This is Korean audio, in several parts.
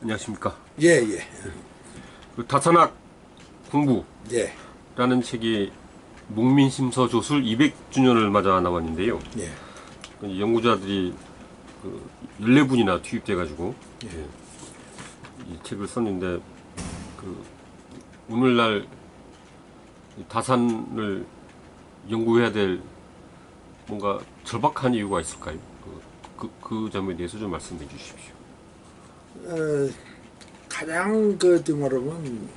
안녕하십니까. 예, 예. 그 다산학 공부라는 예. 책이 목민심서 조술 200주년을 맞아 나왔는데요. 예. 그 연구자들이 그 14분이나 투입돼가지고 예. 이 책을 썼는데, 그 오늘날 다산을 연구해야 될 뭔가 절박한 이유가 있을까요? 그 점에 대해서 좀 말씀해 주십시오. 가장 말하면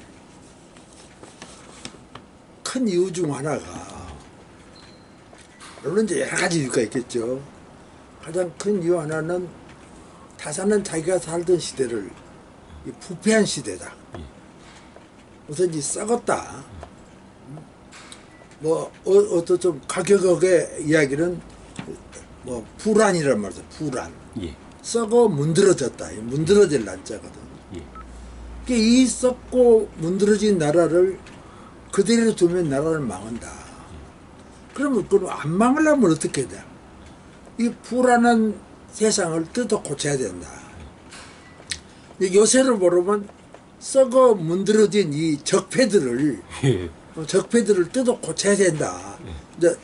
큰 이유 중 하나가, 물론 이제 여러 가지 이유가 있겠죠. 가장 큰 이유 하나는 다산은 자기가 살던 시대를 이 부패한 시대다. 우선 이 썩었다. 어떤 좀 가격의 이야기는 불안이란 말이죠. 불안. 예. 썩어 문드러졌다. 문드러질 난자거든. 예. 이 썩고 문드러진 나라를 그대로 두면 나라를 망한다. 그러면 그럼 안 망하려면 어떻게 돼? 이 불안한 세상을 뜯어 고쳐야 된다. 요새를 모르면 썩어 문드러진 이 적폐들을 뜯어 고쳐야 된다. 이제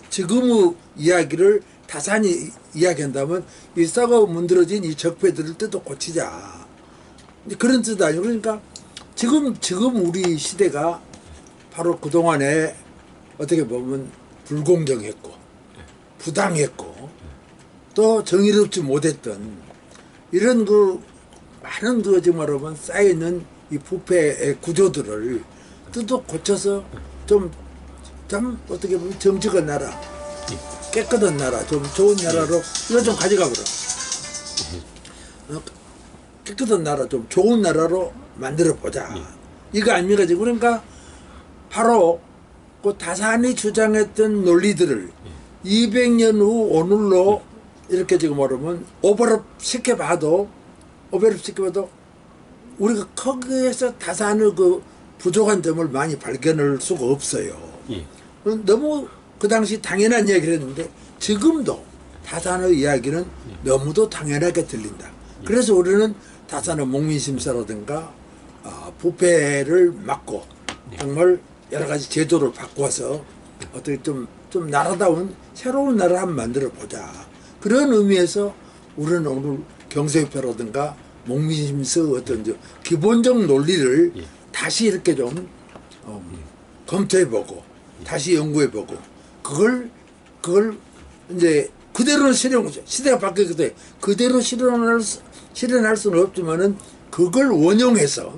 지금의 이야기를 다산이 이야기한다면 이 썩어 문드러진 이 적폐들을 뜯어 고치자. 그런 뜻 아니에요. 그러니까 지금 우리 시대가 바로 그동안에 어떻게 보면 불공정했고 부당했고 또 정의롭지 못했던 이런 많은 지금 말하면 쌓여있는 이 부패의 구조들을 뜯어 고쳐서 좀 어떻게 보면 정직한 나라, 깨끗한 나라, 좀 좋은 나라로 이거 좀 가져가 보라. 깨끗한 나라, 좀 좋은 나라로 만들어 보자. 이거 아닙니까? 그러니까 바로 그 다산이 주장했던 논리들을 200년 후 오늘로 이렇게 지금 말하면 오버랩 시켜봐도 우리가 거기에서 다산의 그 부족한 점을 많이 발견할 수가 없어요. 너무 그 당시 당연한 이야기를 했는데 지금도 다산의 이야기는 너무도 당연하게 들린다. 그래서 우리는 다산의 목민심서라든가 부패를 막고 정말 여러 가지 제도를 바꿔서 어떻게 좀 나라다운 새로운 나라를 한번 만들어 보자. 그런 의미에서 우리는 오늘 경제협회라든가 목민심서 어떤 기본적 논리를 다시 이렇게 좀 검토해보고 다시 연구해보고 그걸 이제 그대로 실현, 시대가 바뀌거든. 그대로 실현할 수는 없지만은 그걸 원용해서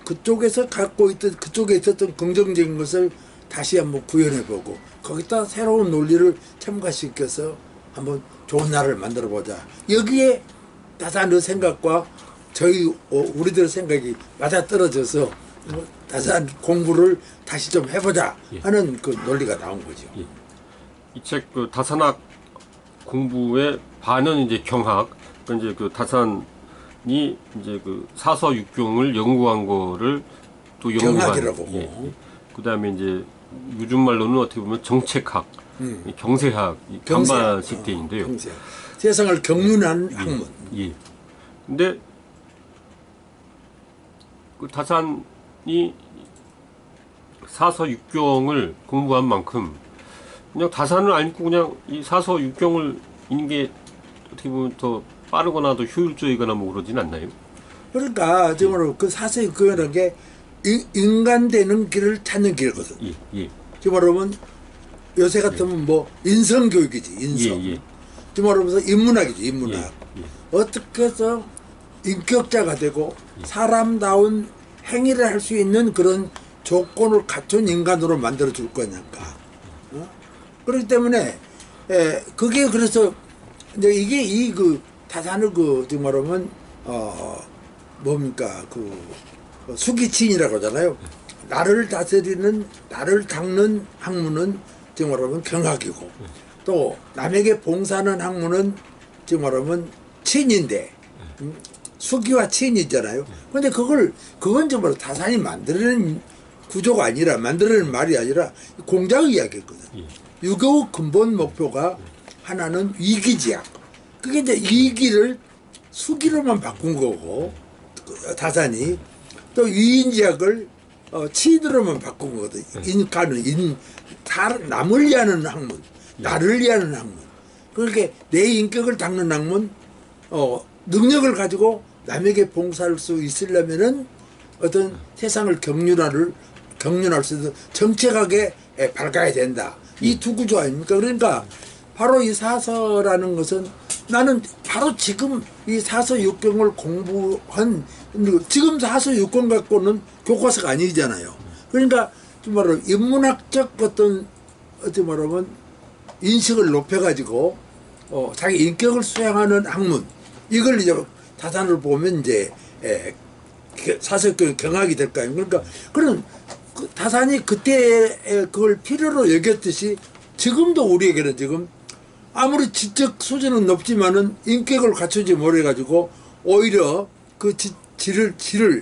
그쪽에서 그쪽에 있었던 긍정적인 것을 다시 한번 구현해보고 거기다 새로운 논리를 첨가시켜서 한번 좋은 나라를 만들어보자. 여기에 다산의 생각과 우리들의 생각이 맞아떨어져서 다산 공부를 다시 좀 해보자 하는 그 논리가 나온 거죠. 이 책 그 다산학 공부의 반은 이제 경학, 이제 그 다산이 이제 그 사서육경을 연구한 거를 또 경학이라고. 그다음에 이제 요즘 말로는 어떻게 보면 정책학, 경세학, 반반씩 돼 있는데요. 세상을 경륜한 학문. 근데 그 다산이 사서육경을 공부한 만큼 그냥 다산을 앓고 그냥 이 사서육경을 읽는 게 어떻게 보면 더 빠르거나 더 효율적이거나 뭐 그러진 않나요? 그러니까 지금 그 사서육경이라는 게 인간 되는 길을 찾는 길거든. 지금 말하면 요새 같으면 인성교육이지, 인성. 지금 말하면서 인문학이지, 인문학. 어떻게 해서 인격자가 되고 사람다운 행위를 할 수 있는 그런 조건을 갖춘 인간으로 만들어 줄 거냐가. 그렇기 때문에 그게 그래서 이제 이게 다산을 지금 말하면 뭡니까 수기친이라고 하잖아요. 나를 다스리는 나를 닦는 학문은 지금 말하면 경학이고 또 남에게 봉사하는 학문은 지금 말하면 친인데 수기와 친이잖아요. 그런데 그건 정말 다산이 만들어낸 구조가 아니라 만들어낸 말이 아니라 공자의 이야기거든. 유교의 근본 목표가 하나는 위기지향. 그게 이제 위기를 수기로만 바꾼 거고 다산이 또 위인지학을 치인으로만 바꾼 거거든. 인가는 남을 위하는 학문, 나를 위하는 학문. 그렇게 내 인격을 닦는 학문, 능력을 가지고 남에게 봉사할 수 있으려면은 어떤 세상을 경륜할 수 있는 정책하게 밝아야 된다. 이 두 구조 아닙니까? 그러니까 바로 이 사서라는 것은 나는 바로 지금 이 사서 육경을 공부한 지금 사서 육경 갖고는 교과서가 아니잖아요. 그러니까 좀 말하면 인문학적 어떻게 말하면 인식을 높여가지고 자기 인격을 수양하는 학문 이걸 이제 다산을 보면 이제 사서육경 경학이 될 거 아닙니까? 그러니까 그런 다산이 그때 그걸 필요로 여겼듯이 지금도 우리에게는 지금 아무리 지적 수준은 높지만은 인격을 갖추지 못해가지고 오히려 그 지혜를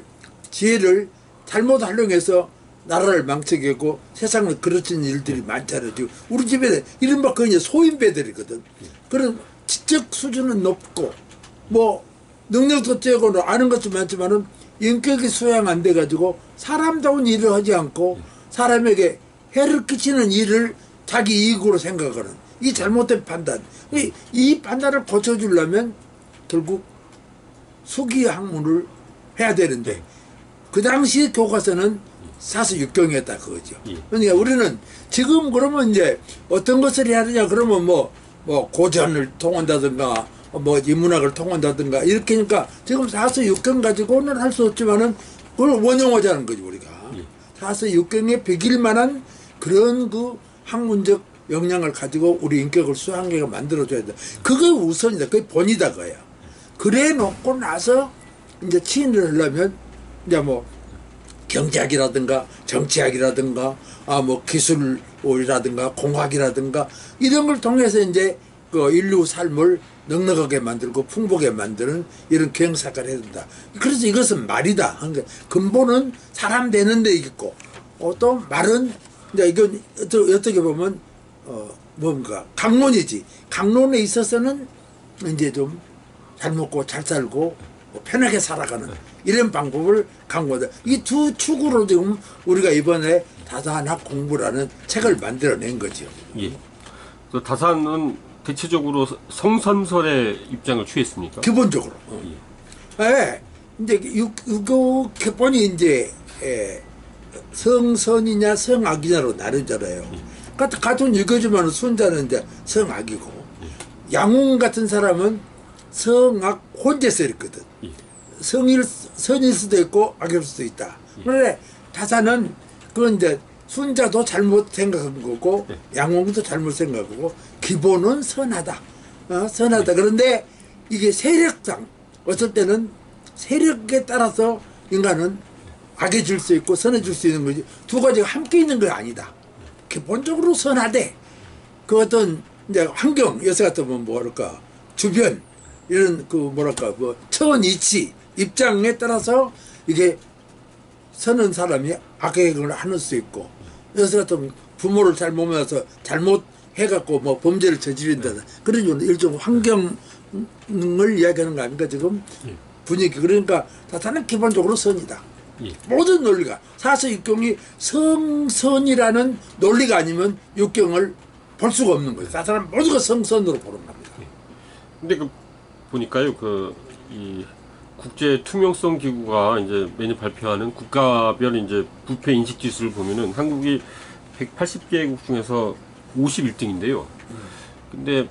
잘못 활용해서 나라를 망치겠고 세상을 그르친 일들이 많잖아요. 지금 우리 집에 이른바 그 이제 소인배들이거든. 그런 지적 수준은 높고 뭐 능력도 째고 아는 것도 많지만은 인격이 수양 안 돼가지고 사람다운 일을 하지 않고 사람에게 해를 끼치는 일을 자기 이익으로 생각하는 이 잘못된 판단. 이 판단을 고쳐주려면 결국 수기 학문을 해야 되는데 그 당시 교과서는 사서육경이었다 그거죠. 그러니까 우리는 지금 그러면 이제 어떤 것을 해야 되냐 그러면 뭐 고전을 통한다든가 뭐 인문학을 통한다든가 이렇게 하니까 지금 사서육경 가지고는 할 수 없지만은 그걸 원용하자는 거지 우리가. 사서육경에 배길 만한 그런 그 학문적 역량을 가지고 우리 인격을 수양하게 만들어줘야 돼. 그게 우선이다. 그게 본이다 그거야. 그래 놓고 나서 이제 치인을 하려면 이제 뭐 경제학이라든가 정치학이라든가 뭐 기술이라든가 공학이라든가 이런 걸 통해서 이제 그 인류 삶을 넉넉하게 만들고 풍부하게 만드는 이런 경사를 해야 된다. 그래서 이것은 말이다. 그러니까 근본은 사람 되는 데 있고 또 말은 이제 이건 어떻게 보면 뭔가 강론이지. 강론에 있어서는 이제 좀 잘 먹고 잘 살고 편하게 살아가는 이런 방법을 강구하다. 이 두 축으로 지금 우리가 이번에 다산학 공부라는 책을 만들어낸 거죠. 예. 다산은 대체적으로 성선설의 입장을 취했습니까? 기본적으로. 예. 이제 유교 개본이 이제 성선이냐 성악이냐로 나누잖아요. 같은 유교지만 순자는 이제 성악이고 양웅 같은 사람은 성악 혼자서 있거든. 선일 수도 있고 악일 수도 있다. 그런데 다산은 그건 이제 순자도 잘못 생각한 거고 양홍도 잘못 생각하고 기본은 선하다. 선하다. 그런데 이게 세력상 어떨 때는 세력에 따라서 인간은 악해질 수 있고 선해질 수 있는 거지 두 가지가 함께 있는 건 아니다. 기본적으로 선하되 그 어떤 이제 환경 요새 같으면 뭐랄까 주변 이런 그 뭐랄까 뭐 처원 이치 입장에 따라서 이게 서는 사람이 악행을 하는 수 있고 요새 같으면 부모를 잘못 만나서 잘못 해갖고 뭐 범죄를 저지른다 그런 일종 환경을 이야기하는 거 아닙니까 지금 분위기. 그러니까 다산은 기본적으로 선이다. 모든 논리가 사서육경이 성선이라는 논리가 아니면 육경을 볼 수가 없는 거예요. 다산은 모두가 성선으로 보는 겁니다. 근데 보니까요 이 국제 투명성 기구가 이제 매년 발표하는 국가별 이제 부패 인식 지수를 보면은 한국이 180개국 중에서 51등인데요. 근데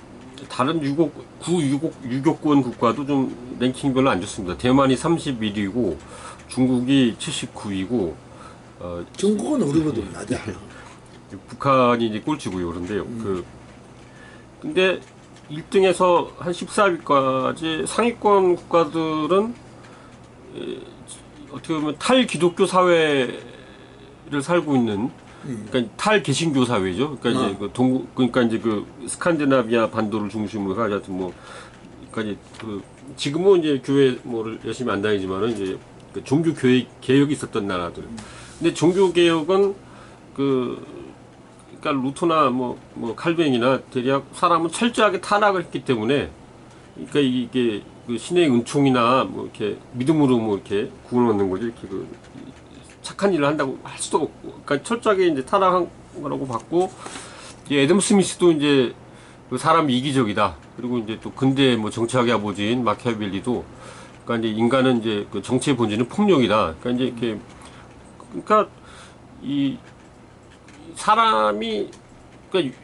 다른 유교권 국가도 좀 랭킹별로 안 좋습니다. 대만이 31위고 중국이 79위고 중국은 우리보다 낮아. 북한이 이제 꼴찌고요. 그런데요. 근데 1등에서 한 14위까지 상위권 국가들은 어떻게 보면 탈기독교 사회를 살고 있는 그러니까 탈개신교 사회죠. 그러니까 이제 그러니까 이제 그 스칸디나비아 반도를 중심으로 하여튼 뭐 그러니까 지금은 이제 교회 뭐를 열심히 안 다니지만은 이제 그 종교 개혁이 있었던 나라들. 근데 종교 개혁은 그러니까 루터나 뭐 칼뱅이나 대략 사람은 철저하게 타락을 했기 때문에 그러니까 이게 그 신의 은총이나 뭐 이렇게 믿음으로 뭐 이렇게 구원을 얻는 거지 이렇게 그 착한 일을 한다고 할 수도 없고, 그러니까 철저하게 이제 타락한 거라고 봤고, 이제 애덤 스미스도 이제 그 사람이 이기적이다. 그리고 이제 또 근대 뭐 정치학의 아버지인 마키아벨리도, 그러니까 이제 인간은 이제 그 정치의 본질은 폭력이다. 그러니까 이제 이렇게, 그러니까 이 사람이, 그러니까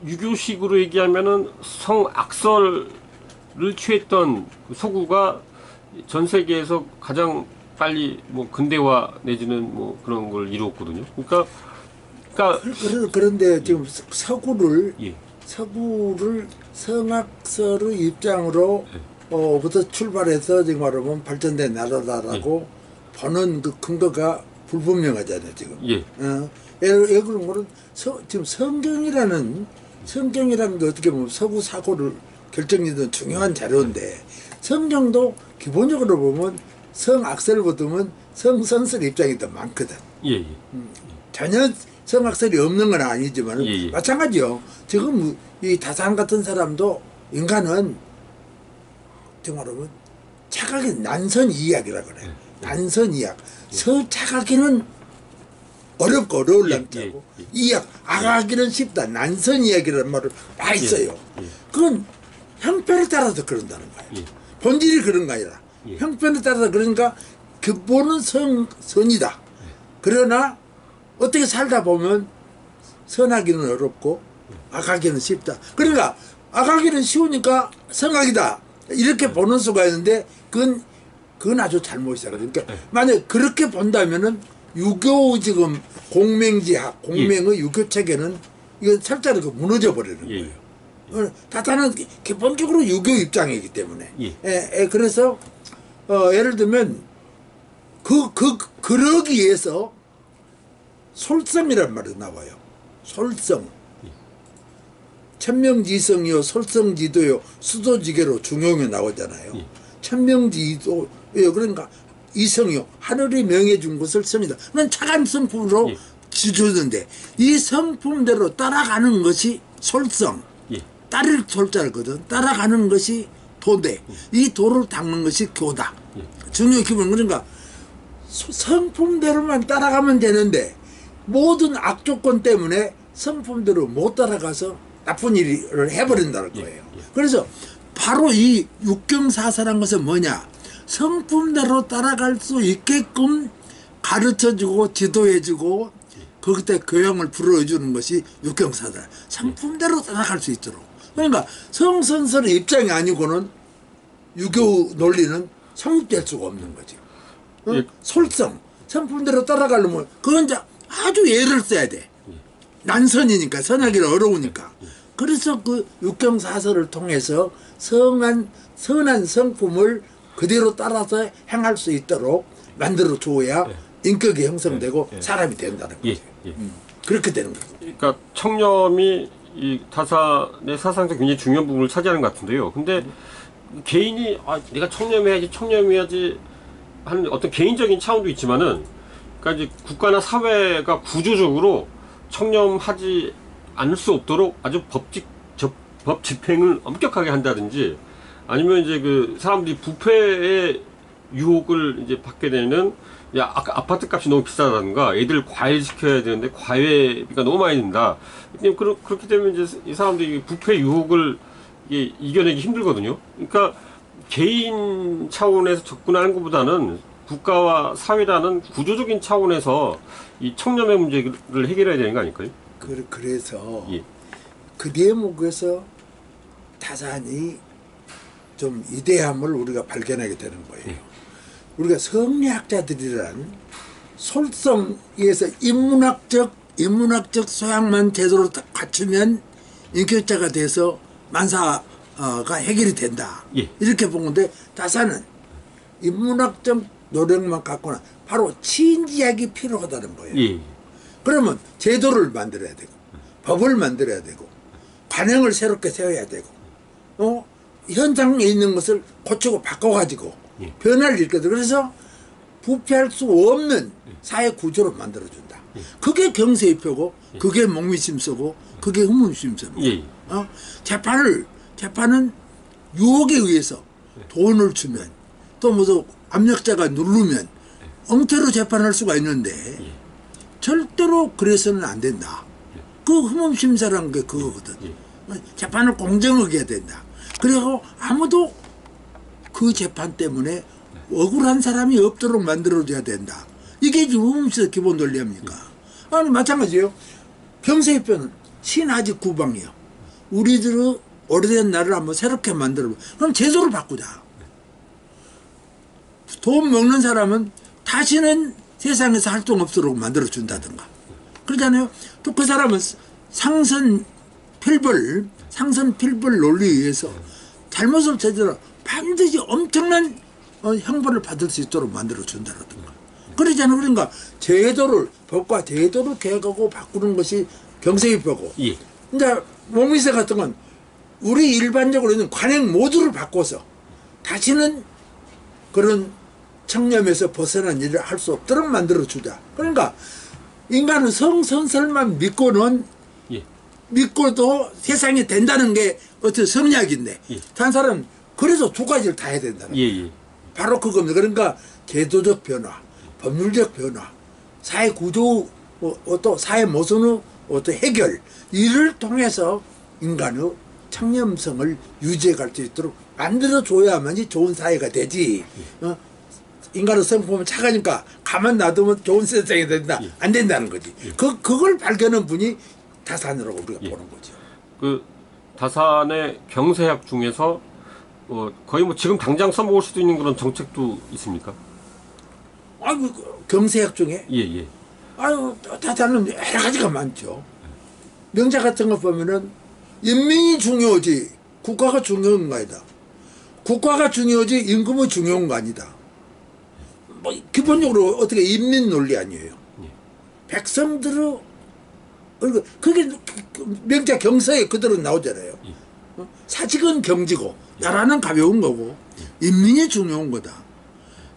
유교식으로 얘기하면은 성악설을 취했던 서구가 전 세계에서 가장 빨리 뭐 근대화 내지는 뭐 그런 걸 이루었거든요. 그러니까 그런데 지금 서구를 예. 성악설의 입장으로 부터 출발해서 지금 말하면 발전된 나라다라고 보는 그 근거가 불분명하잖아요 지금. 예. 예를 그런 거는 지금 성경이라는 게 어떻게 보면 서구 사고를 결정짓는 중요한 자료인데, 성경도 기본적으로 보면 성악설을 보면 성선설 입장이 더 많거든. 예. 전혀 성악설이 없는 건 아니지만 예. 마찬가지요. 지금 이 다산 같은 사람도 인간은 정말로 착하게 난선 이야기라 그래. 난선 이야기. 착하기는 어렵고 어려울 남자고 이야기 악하기는 쉽다. 난선 이야기라는 말을 많이 써요. 그건 형편에 따라서 그런다는 거예요. 본질이 그런 거 아니라 형편에 따라서 그러니까 근본은 선이다. 그러나 어떻게 살다 보면 선하기는 어렵고 악하기는 쉽다. 그러니까 악하기는 쉬우니까 성악이다. 이렇게 보는 수가 있는데 그건 아주 잘못이다. 그러니까 만약 그렇게 본다면은 유교 지금 공맹지학, 공맹의 유교 체계는 이건 철저히 무너져 버리는 거예요. 다다는 기본적으로 유교 입장이기 때문에. 그래서 예를 들면 그러기 위해서 솔성이란 말이 나와요. 솔성. 천명지성이요 솔성지도요 수도지계로 중용에 나오잖아요. 천명지도요 그러니까 이성이요 하늘이 명해준 것을 성이다. 그건 착한 성품으로 지주는데 이 성품대로 따라가는 것이 솔성. 따를 솔자거든. 따라가는 것이 도대. 이 도를 닦는 것이 교다. 중요 기본. 그러니까 성품대로만 따라가면 되는데 모든 악조건 때문에 성품대로 못 따라가서 나쁜 일을 해버린다는 거예요. 그래서 바로 이 육경사사란 것은 뭐냐? 성품대로 따라갈 수 있게끔 가르쳐주고 지도해주고 그때 교양을 불어주는 것이 육경사사. 성품대로 따라갈 수 있도록. 그러니까 성선설의 입장이 아니고는 유교 논리는 성립될 수가 없는 거죠. 솔성, 성품대로 따라가려면 그건 이제 아주 예를 써야 돼. 난선이니까 선하기는 어려우니까. 그래서 그 육경사설을 통해서 선한 성품을 그대로 따라서 행할 수 있도록 만들어 주어야 인격이 형성되고 사람이 된다는 거죠. 그렇게 되는 거죠. 그러니까 청렴이 이 다산의 사상적 굉장히 중요한 부분을 차지하는 것 같은데요. 근데 개인이 내가 청렴해야지 하는 어떤 개인적인 차원도 있지만은, 그러니까 이제 국가나 사회가 구조적으로 청렴하지 않을 수 없도록 아주 법 집행을 엄격하게 한다든지, 아니면 이제 그 사람들이 부패의 유혹을 이제 받게 되는, 아파트 값이 너무 비싸다든가, 애들 과외 시켜야 되는데 과외비가 너무 많이 든다. 그렇게 되면 이제 이 사람들이 부패 유혹을 이겨내기 힘들거든요. 그러니까 개인 차원에서 접근하는 것보다는 국가와 사회라는 구조적인 차원에서 이 청렴의 문제를 해결해야 되는 거 아닐까요? 그래서 그 대목에서 다산이 좀 이대함을 우리가 발견하게 되는 거예요. 우리가 성리학자들이란 솔성에서 인문학적 소양만 제대로 갖추면 인격자가 돼서 만사가 해결이 된다. 이렇게 본 건데 다산은 인문학적 노력만 갖고는 바로 친지학이 필요하다는 거예요. 그러면 제도를 만들어야 되고 법을 만들어야 되고 관행을 새롭게 세워야 되고 현장에 있는 것을 고치고 바꿔가지고 변화를 일으켜서 그래서 부패할 수 없는 사회 구조로 만들어준다. 그게 경세의 표고 그게 목미심서고 그게 의문심서고 재판은 유혹에 의해서 돈을 주면 또 모두 압력자가 누르면 엉터리로 재판할 수가 있는데 절대로 그래서는 안 된다. 그 흠음심사라는 게 그거거든. 재판을 공정하게 해야 된다. 그리고 아무도 그 재판 때문에 억울한 사람이 없도록 만들어줘야 된다. 이게 지금 흠음심사 기본 논리 아닙니까? 아니 마찬가지예요. 경세입변은 신하지 구방이요. 우리들의 오래된 나라를 한번 새롭게 만들어. 그럼 제도를 바꾸자. 돈 먹는 사람은 다시는 세상에서 할 수 없도록 만들어준다든가. 그러잖아요. 또 그 사람은 상선 필벌 논리에 의해서 잘못을 저지러 반드시 엄청난 형벌을 받을 수 있도록 만들어준다든가. 그러잖아요. 그러니까 제도를, 법과 제도를 개혁하고 바꾸는 것이 경세입법이고. 예. 이제 몸미세 같은 건 우리 일반적으로 있는 관행 모두를 바꿔서 다시는 그런 청렴에서 벗어난 일을 할 수 없도록 만들어주자. 그러니까 인간은 성선설만 믿고는 믿고도 세상이 된다는 게 어떤 성리학인데 다른 사람은 그래서 두 가지를 다 해야 된다는 거예요. 바로 그겁니다. 그러니까 제도적 변화, 법률적 변화, 사회 구조, 또 사회 모순의 어떤 해결 이를 통해서 인간의 청렴성을 유지해 갈 수 있도록 만들어줘야만이 좋은 사회가 되지. 인간의 성품은 착하니까 가만 놔두면 좋은 세상이 된다. 안 된다는 거지. 그걸 발견한 분이 다산이라고 우리가 보는 거죠. 그 다산의 경세학 중에서 거의 뭐 지금 당장 써먹을 수도 있는 그런 정책도 있습니까? 아유, 경세학 중에? 예. 아유, 다산은 여러 가지가 많죠. 명작 같은 거 보면은 인민이 중요하지 국가가 중요한 거 아니다. 국가가 중요하지 임금이 중요한 거 아니다. 뭐 기본적으로 어떻게 인민 논리 아니에요. 백성들의 그게 명작 경서에 그대로 나오잖아요. 사직은 경지고 나라는 가벼운 거고 인민이 중요한 거다.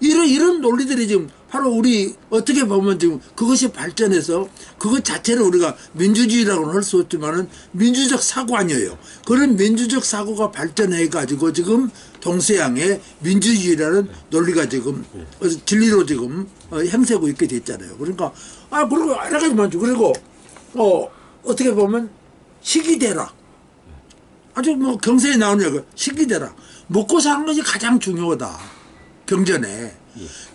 이런 논리들이 지금 바로 우리 어떻게 보면 지금 그것이 발전해서 그것 자체를 우리가 민주주의라고는 할 수 없지만은 민주적 사고 아니에요. 그런 민주적 사고가 발전해 가지고 지금 동서양의 민주주의라는 논리가 지금 진리로 지금 행세하고 있게 됐잖아요. 그러니까 그리고 여러 가지 많죠. 그리고 어떻게 보면 시기대락 아주 뭐 경세에 나오는 시기대락 먹고 사는 것이 가장 중요하다. 경전에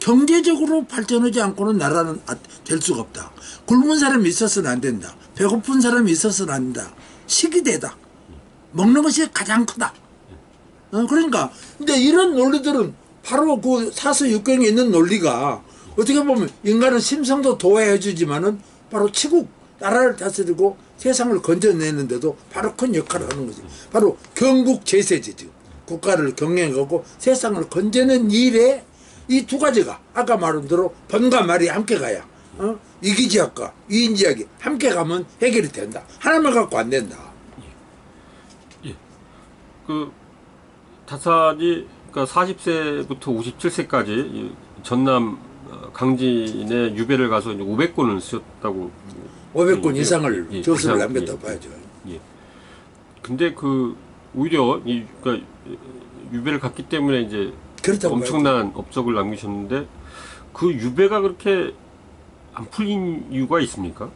경제적으로 발전하지 않고는 나라는 될 수가 없다. 굶은 사람이 있어서는 안 된다. 배고픈 사람이 있어서는 안 된다. 시기대다. 먹는 것이 가장 크다. 그러니까 근데 이런 논리들은 바로 그 사서육경에 있는 논리가 어떻게 보면 인간은 심성도 도와해 주지만은 바로 치국 나라를 다스리고 세상을 건져내는데도 바로 큰 역할을 하는 거지. 바로 경국제세지 지금. 국가를 경영하고 세상을 건져낸 일에 이 두 가지가 아까 말한 대로 번과 말이 함께 가야 이기지학과 이인지학이 함께 가면 해결이 된다. 하나만 갖고 안 된다. 그 다산이 그러니까 40세부터 57세까지 전남 강진에 유배를 가서 이제 500권을 쓰셨다고. 500권 이상을 저술을 남겼다고 봐야죠. 근데 오히려 그러니까 유배를 갔기 때문에 이제 엄청난 업적을 남기셨는데 그 유배가 그렇게 안 풀린 이유가 있습니까?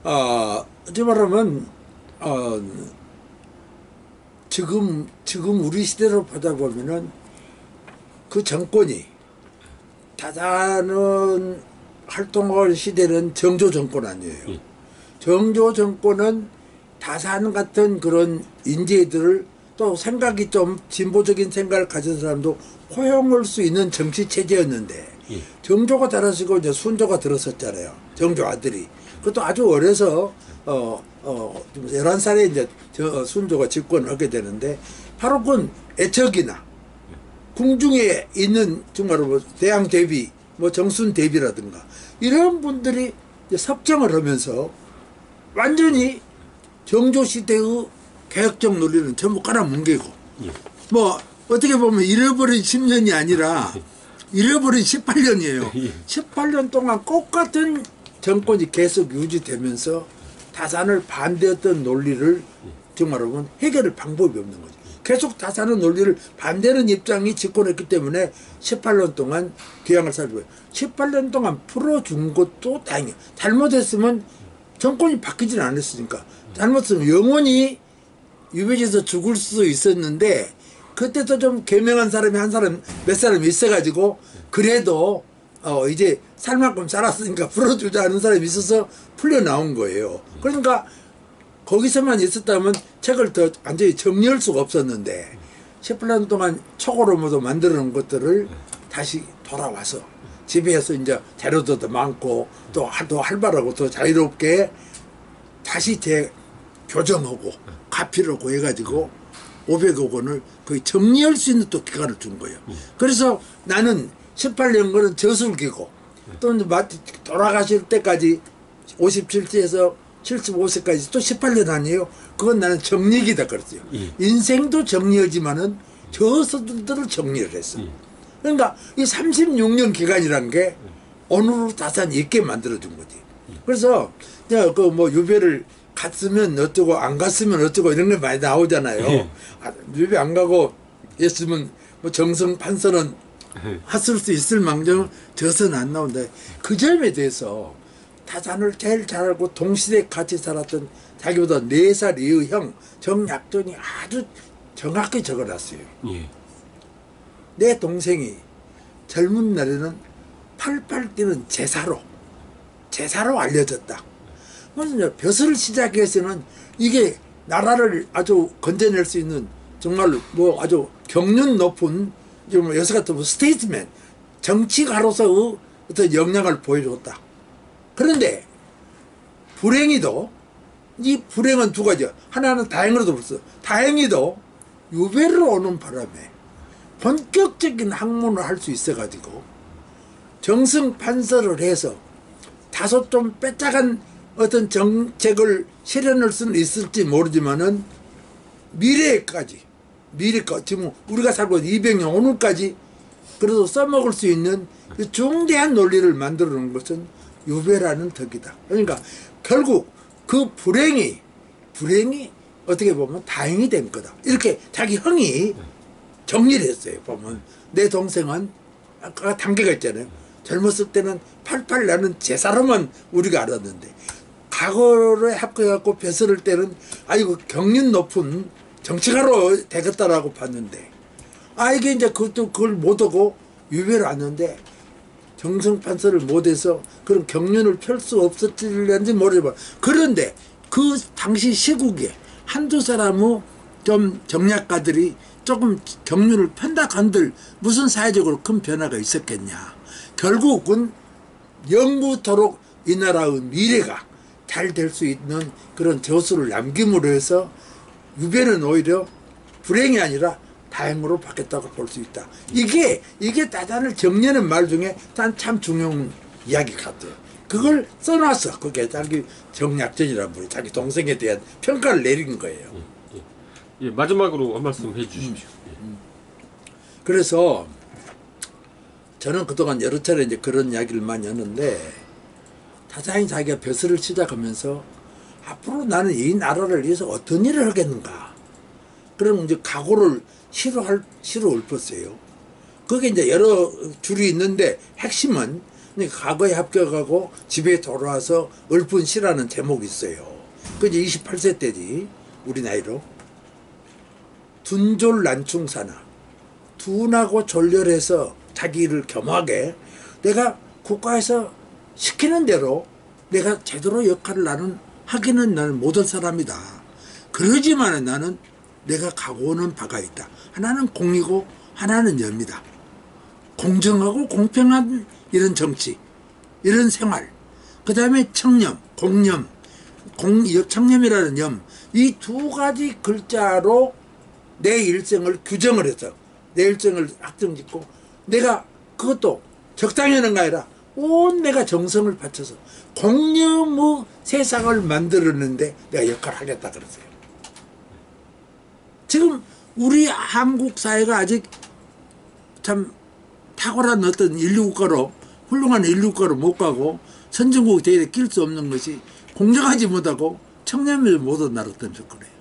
어찌 말하면 지금 우리 시대로 보다 보면은 그 정권이 다산은 활동할 시대는 정조 정권 아니에요. 정조 정권은 다산 같은 그런 인재들을 또 생각이 좀 진보적인 생각을 가진 사람도 포용할 수 있는 정치 체제였는데 정조가 달아지고 이제 순조가 들었었잖아요. 정조 아들이. 그것도 아주 어려서 11살에 이제 순조가 집권을 하게 되는데 바로 그건 애척이나 궁중에 있는 정말로 뭐 대양 대비, 뭐 정순 대비라든가 이런 분들이 이제 섭정을 하면서 완전히 정조 시대의 개혁적 논리는 전부 깔아뭉개고 뭐 어떻게 보면 잃어버린 10년이 아니라 잃어버린 18년이에요. 18년 동안 똑같은 정권이 계속 유지되면서 다산을 반대했던 논리를 정말로 보면 해결할 방법이 없는 거죠. 계속 다산의 논리를 반대하는 입장이 집권했기 때문에 18년 동안 귀향을 살고 18년 동안 풀어준 것도 다행이에요. 잘못했으면 정권이 바뀌지는 않았으니까. 잘못했으면 영원히 유배지에서 죽을 수도 있었는데 그때도 좀 개명한 사람이 한 사람 몇 사람 있어가지고 그래도 이제 살 만큼 살았으니까 풀어주자 하는 사람이 있어서 풀려 나온 거예요. 그러니까 거기서만 있었다면 책을 더 완전히 정리할 수가 없었는데 18년 동안 촉으로 모두 만들어 놓은 것들을 다시 돌아와서 집에서 이제 자료도 더 많고 또 더 활발하고 더 자유롭게 다시 재교정하고 가피하고 해가지고 500억 원을 거의 정리할 수 있는 또 기간을 준 거예요. 그래서 나는 18년간은 저술기고 또 이제 돌아가실 때까지 57세에서 75세까지 또 18년 아니에요. 그건 나는 정리기다 그랬어요. 인생도 정리하지만은 저서들을 정리를 했어. 그러니까 이 36년 기간이란 게 오늘로 다산 있게 만들어준 거지. 그래서 그 뭐 유배를 갔으면 어쩌고 안 갔으면 어쩌고 이런 게 많이 나오잖아요. 유배 안 가고 했으면 뭐 정성 판서는 했을 수 있을 망정 저서는 안 나온다. 그 점에 대해서 다산을 제일 잘 알고 동시대 같이 살았던 자기보다 4살 이의 형 정약전이 아주 정확히 적어놨어요. 내 동생이 젊은 날에는 팔팔 뛰는 제사로 알려졌다. 그래서 벼슬 시작해서는 이게 나라를 아주 건져낼 수 있는 정말 뭐 아주 경륜 높은 여서 같은 스테이트맨 정치가로서의 어떤 역량을 보여줬다. 그런데 불행히도 이 불행은 두 가지야. 하나는 다행으로도 벌써 다행히도 유배를 오는 바람에 본격적인 학문을 할 수 있어가지고 정승 판서를 해서 다소 좀 빼짝한 어떤 정책을 실현할 수는 있을지 모르지만은 미래까지 지금 우리가 살고 있는 200년 오늘까지 그래도 써먹을 수 있는 중대한 논리를 만들어 놓은 것은 유배라는 덕이다. 그러니까 결국 그 불행이 어떻게 보면 다행이 된 거다. 이렇게 자기 형이 정리를 했어요. 보면 내 동생은 아까 단계가 있잖아요. 젊었을 때는 팔팔 나는 제사로만 우리가 알았는데 과거에 합격해갖고 벼슬을 때는 아이고 경륜 높은 정치가로 되겠다라고 봤는데 이게 이제 그걸 못하고 유배를 왔는데 정승판서를 못해서 그런 경륜을 펼 수 없었을는지 모르지만 그런데 그 당시 시국에 한두 사람의 좀 정략가들이 조금 경륜을 편다 한들 무슨 사회적으로 큰 변화가 있었겠냐. 결국은 영구토록 이 나라의 미래가 잘 될 수 있는 그런 저수를 남김으로 해서 유배는 오히려 불행이 아니라 다행으로 바뀌었다고 볼 수 있다. 이게 다산을 정리하는 말 중에 참 중요한 이야기 같아요. 그걸 써놨어. 그게 자기 정약전이라는 분이 자기 동생에 대한 평가를 내린 거예요. 예, 마지막으로 한 말씀 해주십시오. 그래서 저는 그동안 여러 차례 이제 그런 이야기를 많이 하는데 다산이 자기가 벼슬을 시작하면서 앞으로 나는 이 나라를 위해서 어떤 일을 하겠는가. 그럼 이제 각오를 시로 읊었어요. 그게 이제 여러 줄이 있는데 핵심은 과거에 합격하고 집에 돌아와서 읊은 시라는 제목이 있어요. 그게 28세 때지 우리 나이로. 둔졸난충사나 둔하고 졸렬해서 자기 일을 겸하게 내가 국가에서 시키는 대로 내가 제대로 역할을 하기는 나는 못할 사람이다. 그러지만 나는 내가 각오하는 바가 있다. 하나는 공이고 하나는 염이다. 공정하고 공평한 이런 정치, 이런 생활, 그 다음에 청렴, 공념, 청렴이라는 염, 이 두 가지 글자로 내 일생을 규정을 해서 내 일생을 확정짓고 내가 그것도 적당히 하는 게 아니라 온 내가 정성을 바쳐서 공념의 세상을 만들었는데 내가 역할을 하겠다 그러세요. 지금 우리 한국 사회가 아직 참 탁월한 어떤 인류국가로 훌륭한 인류국가로 못 가고 선진국 대회에 낄 수 없는 것이 공정하지 못하고 청렴을 못한 나라 때문에 그래요.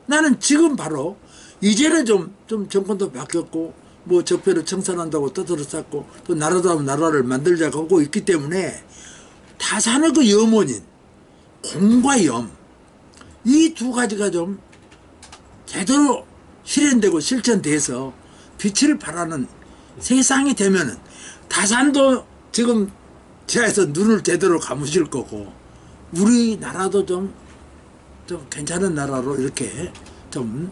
나는 지금 바로 이제는 좀 정권도 바뀌었고 뭐 적폐를 청산한다고 떠들어 쌓고 또 나라다운 나라를 만들자고 하고 있기 때문에 타산의 그 염원인 공과 염 이 두 가지가 좀 제대로 실현되고 실천돼서 빛을 발하는 세상이 되면은 타산도 지금 지하에서 눈을 제대로 감으실 거고 우리나라도 좀 괜찮은 나라로 이렇게 좀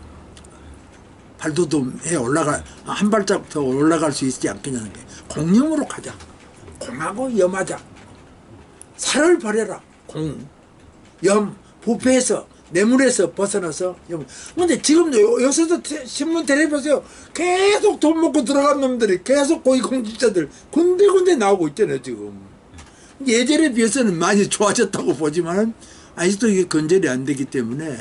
발돋움해 한 발짝 더 올라갈 수 있지 않겠냐는 게 공념으로 가자. 공하고 염하자. 살을 버려라. 공, 염, 부패에서 뇌물에서 벗어나서 염. 근데 지금도 요새도 신문 텔레비보세요. 계속 돈 먹고 들어간 놈들이 계속 고위공직자들 군데군데 나오고 있잖아요 지금. 예전에 비해서는 많이 좋아졌다고 보지만 아직도 이게 건절이 안 되기 때문에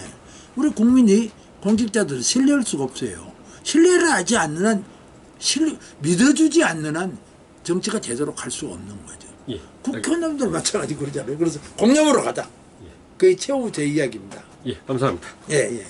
우리 국민이 공직자들을 신뢰할 수가 없어요. 신뢰를 하지 않는 한 믿어주지 않는 한 정치가 제대로 갈 수 없는 거죠. 예. 국회의원들 마찬가지고 그러잖아요. 그래서 공념으로 가자. 그게 최후 제 이야기입니다. 예, 감사합니다. 예.